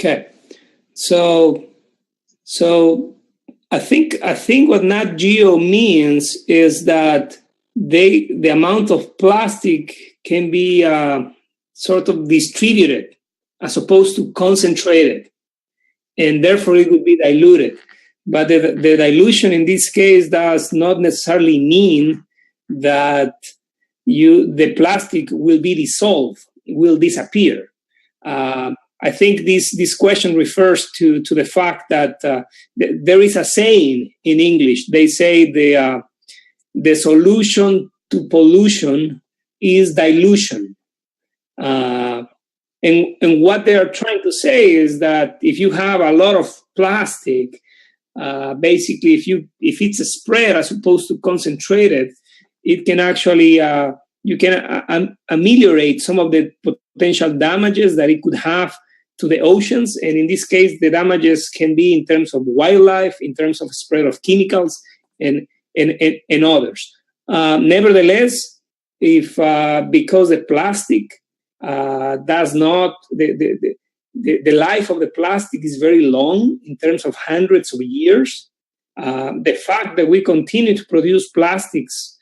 Okay, so I think what Nat Geo means is that the amount of plastic can be sort of distributed as opposed to concentrated, and therefore it would be diluted. But the dilution in this case does not necessarily mean that the plastic will be dissolved, will disappear. I think this question refers to the fact that there is a saying in English. They say the solution to pollution is dilution. And what they are trying to say is that if you have a lot of plastic, basically if it's a spread as opposed to concentrated, it can actually you can ameliorate some of the potential damages that it could have to the oceans. And in this case, the damages can be in terms of wildlife, in terms of spread of chemicals, and others. Nevertheless, if because the plastic does not, the life of the plastic is very long in terms of hundreds of years, the fact that we continue to produce plastics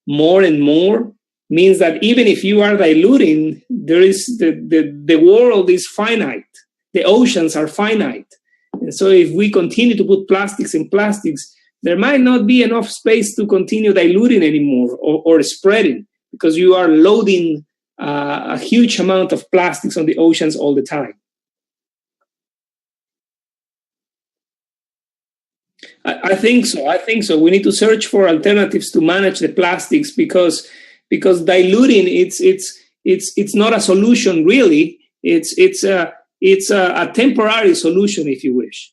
more and more means that even if you are diluting, there is the world is finite. The oceans are finite. And so if we continue to put plastics in plastics, there might not be enough space to continue diluting anymore or spreading, because you are loading a huge amount of plastics on the oceans all the time. I think so. We need to search for alternatives to manage the plastics because diluting it's not a solution really. It's a temporary solution, if you wish.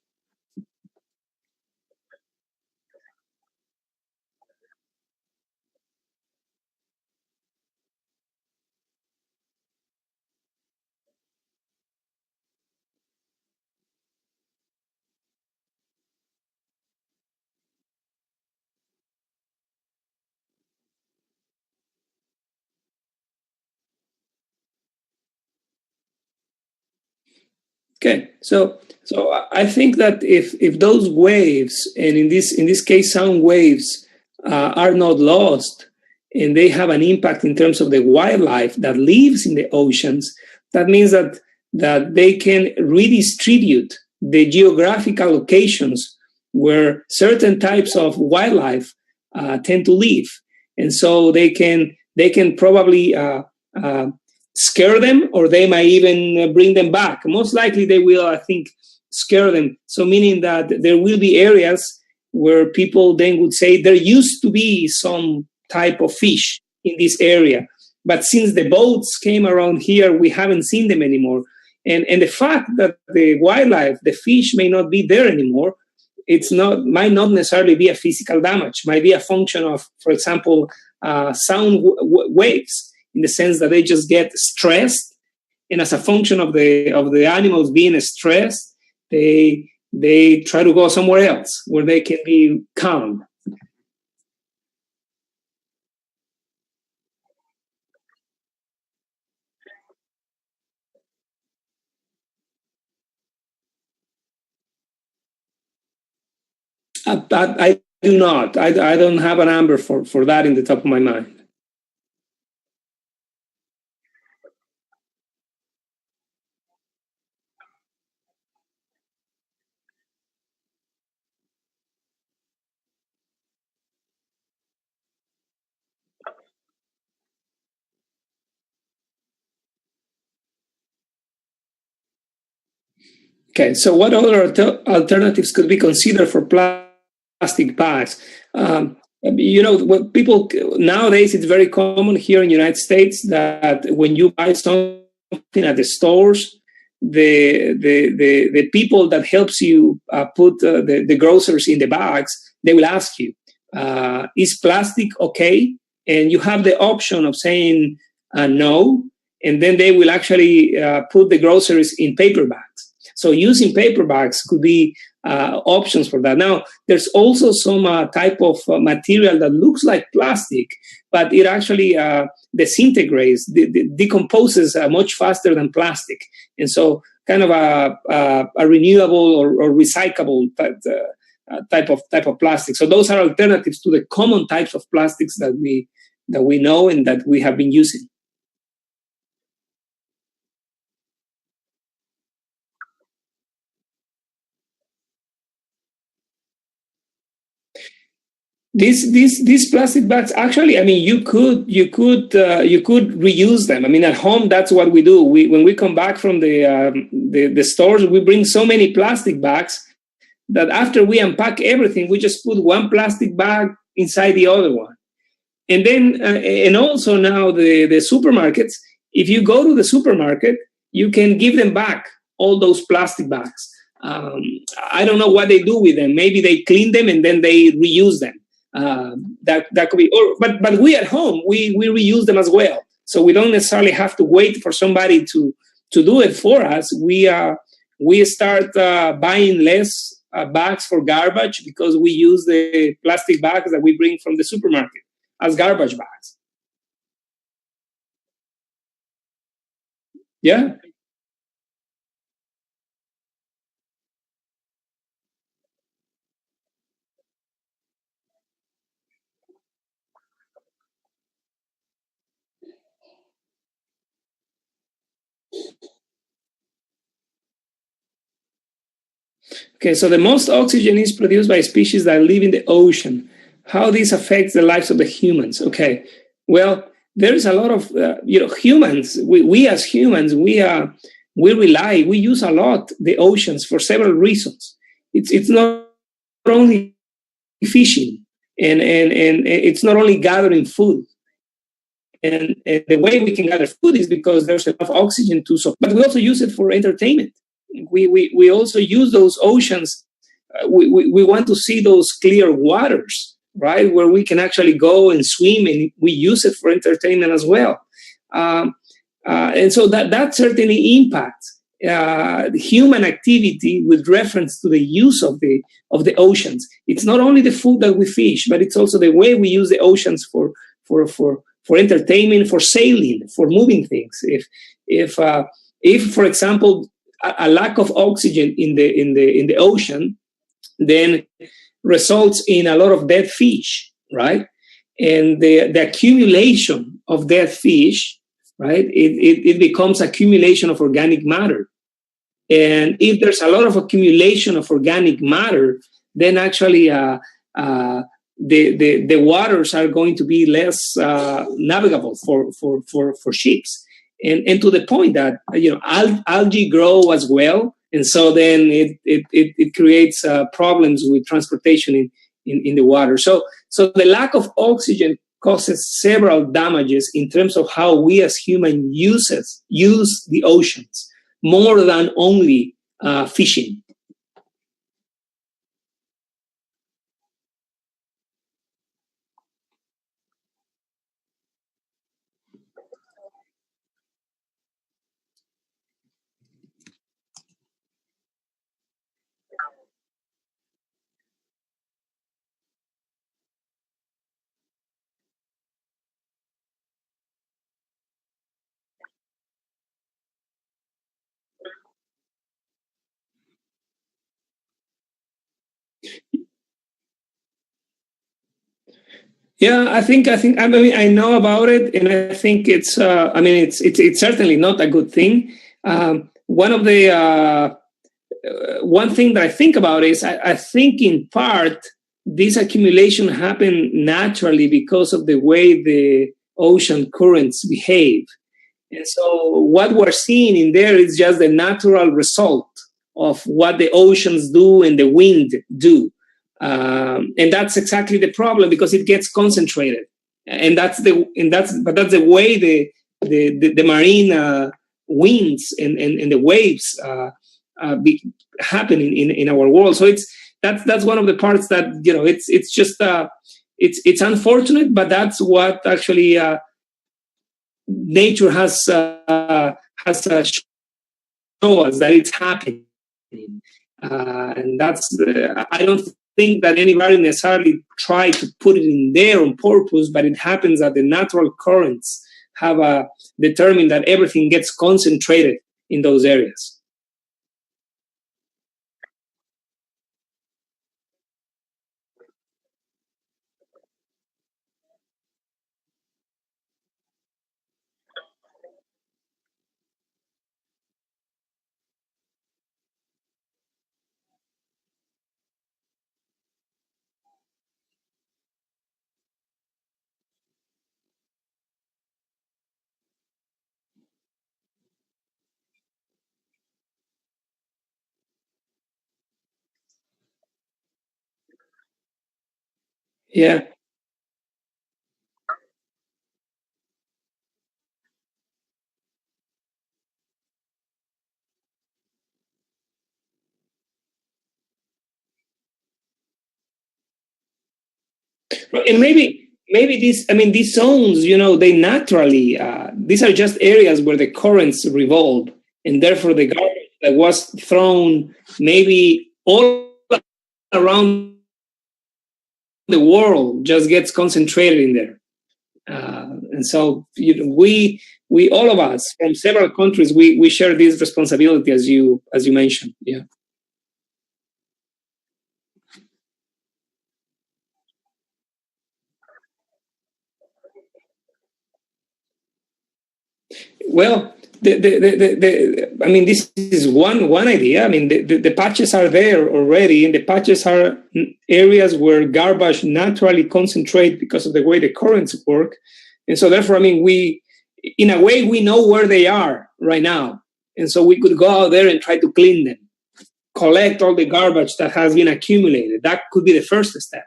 Okay, so I think that if those waves, and in this case sound waves, are not lost, and they have an impact in terms of the wildlife that lives in the oceans, that means that they can redistribute the geographical locations where certain types of wildlife tend to live, and so they can probably scare them, or they might even bring them back. Most likely they will, I think, scare them. So meaning that there will be areas where people then would say there used to be some type of fish in this area, but since the boats came around here, we haven't seen them anymore. And the fact that the wildlife, the fish, may not be there anymore, might not necessarily be a physical damage, might be a function of, for example, sound waves, in the sense that they just get stressed, and as a function of the animals being stressed, they try to go somewhere else where they can be calm. I do not. I don't have a number for that in the top of my mind. Okay, so what other alternatives could be considered for plastic bags? What people nowadays, it's very common here in the United States that when you buy something at the stores, the people that helps you put the groceries in the bags, they will ask you, is plastic okay? And you have the option of saying no, and then they will actually put the groceries in paper bags. So using paper bags could be options for that. Now, there's also some type of material that looks like plastic, but it actually disintegrates, decomposes much faster than plastic. And so kind of a renewable or recyclable type of plastic. So those are alternatives to the common types of plastics that we know and that we have been using. These plastic bags, actually, I mean, you could reuse them. I mean, at home, that's what we do. When we come back from the stores, we bring so many plastic bags that after we unpack everything, we just put one plastic bag inside the other one. And then, and also now the supermarkets, if you go to the supermarket, you can give them back, all those plastic bags. I don't know what they do with them. Maybe they clean them and then they reuse them. That could be, but we at home, we reuse them as well. So we don't necessarily have to wait for somebody to do it for us. We start buying less bags for garbage because we use the plastic bags that we bring from the supermarket as garbage bags. Yeah. Okay, so the most oxygen is produced by species that live in the ocean. How this affects the lives of the humans? Okay, well, there is a lot of humans. We as humans, we use a lot the oceans for several reasons. It's not only fishing and it's not only gathering food. And the way we can gather food is because there's enough oxygen to so, but we also use it for entertainment. We also use those oceans. We want to see those clear waters, right, where we can actually go and swim, and we use it for entertainment as well. And so that certainly impacts human activity with reference to the use of the oceans. It's not only the food that we fish, but it's also the way we use the oceans for entertainment, for sailing, for moving things. If for example, a lack of oxygen in the ocean then results in a lot of dead fish, right? And the accumulation of dead fish, right? It becomes accumulation of organic matter. And if there's a lot of accumulation of organic matter, then actually the waters are going to be less navigable for ships. And to the point that algae grow as well, and so then it creates problems with transportation in the water. So the lack of oxygen causes several damages in terms of how we as humans use the oceans more than only fishing. Yeah, I think. I mean, I know about it, and I think it's. It's certainly not a good thing. One thing that I think about is I think in part this accumulation happened naturally because of the way the ocean currents behave, and so what we're seeing in there is just the natural result of what the oceans do and the wind do. And that's exactly the problem because it gets concentrated, and that's the way the marine winds and the waves happen in our world. So that's one of the parts that it's just it's unfortunate, but that's what actually nature has shown us that it's happening, and that's I don't think that anybody necessarily tried to put it in there on purpose, but it happens that the natural currents have determined that everything gets concentrated in those areas. Yeah. And maybe these, I mean, these zones, they naturally, these are just areas where the currents revolve, and therefore the garbage that was thrown maybe all around the world just gets concentrated in there. And so we all of us from several countries, we share this responsibility, as you mentioned. Yeah. Well, I mean, this is one idea. I mean, the patches are there already, and the patches are areas where garbage naturally concentrate because of the way the currents work. And so therefore, I mean, in a way, we know where they are right now. And so we could go out there and try to clean them, collect all the garbage that has been accumulated. That could be the first step.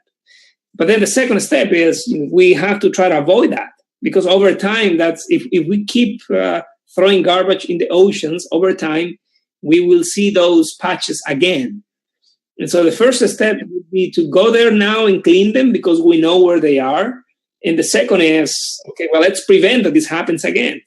But then the second step is we have to try to avoid that, because over time, that's if we keep throwing garbage in the oceans, over time, we will see those patches again. And so the first step would be to go there now and clean them because we know where they are. And the second is, okay, well, let's prevent that this happens again.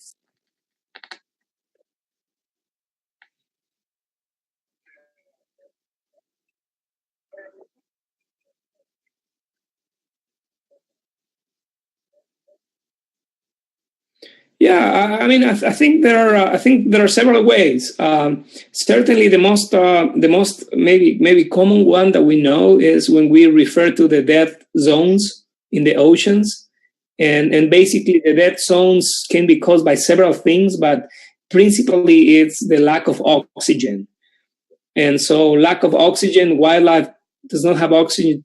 Yeah, I mean, I think there are several ways. Certainly, the most maybe common one that we know is when we refer to the death zones in the oceans, and basically the death zones can be caused by several things, but principally it's the lack of oxygen. And so, lack of oxygen, wildlife does not have oxygen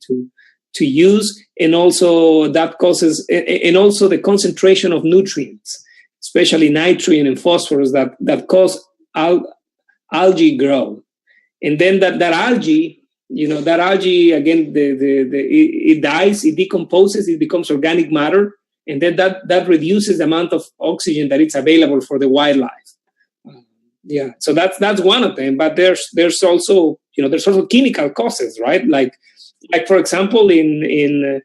to use, and also that causes, and also the concentration of nutrients, especially nitrogen and phosphorus, that cause algae growth. And then that algae, that algae again, it dies, it decomposes, it becomes organic matter, and then that reduces the amount of oxygen that it's available for the wildlife. Yeah, so that's one of them. But there's also there's also chemical causes, right? Like for example, in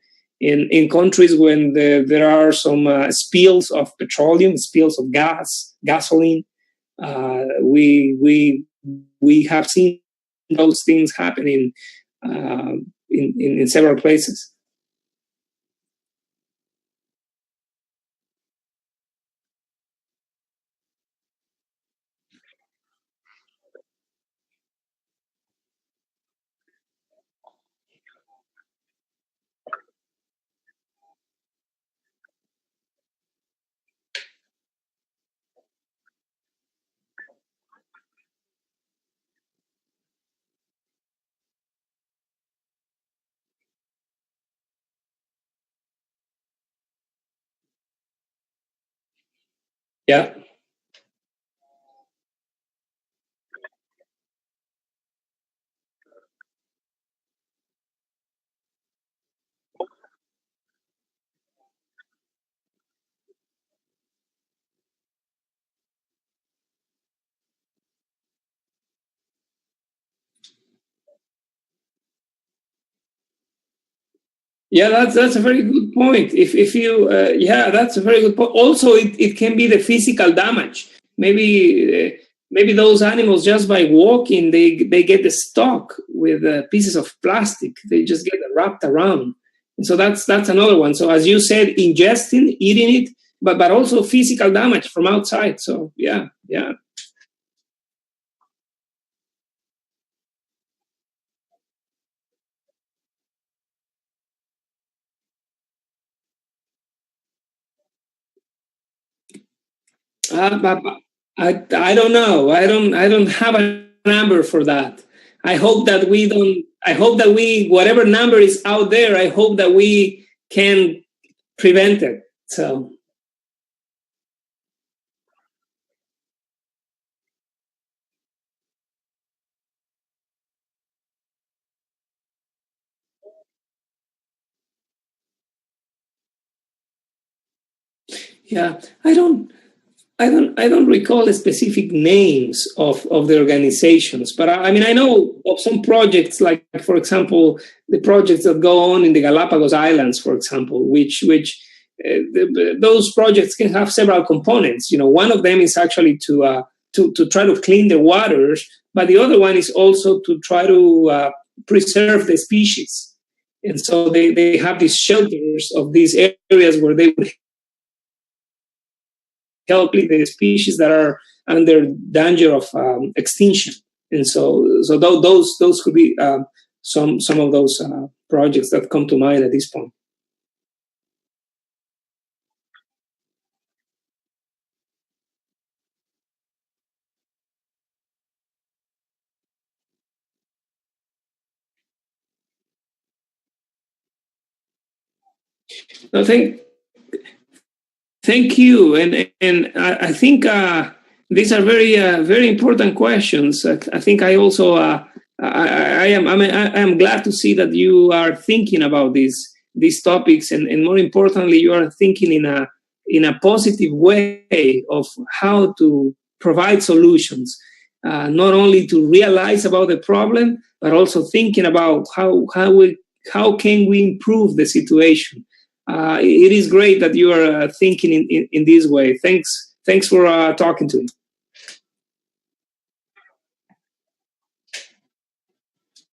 countries when there are some spills of petroleum, spills of gasoline, we have seen those things happening in several places. Yeah. Yeah, that's a very good point. If you yeah, that's a very good point. Also, it can be the physical damage. Maybe those animals, just by walking, they get stuck with pieces of plastic. They just get wrapped around, and so that's another one. So as you said, ingesting, eating it, but also physical damage from outside. So yeah, yeah. But I don't know. I don't have a number for that. I hope that we don't. I hope that we, whatever number is out there, I hope that we can prevent it. So Yeah, I don't recall the specific names of the organizations, but I mean, I know of some projects, like, for example, the projects that go on in the Galapagos Islands, for example, which those projects can have several components. You know, one of them is actually to try to clean the waters, but the other one is also to try to preserve the species. And so they have these shelters of these areas where they would help the species that are under danger of extinction. And so those could be some of those projects that come to mind at this point. No, thank you, and I think these are very important questions. I think I also I am glad to see that you are thinking about these topics, and more importantly, you are thinking in a positive way of how to provide solutions, not only to realize about the problem, but also thinking about how can we improve the situation. It is great that you are thinking in this way. Thanks for talking to me.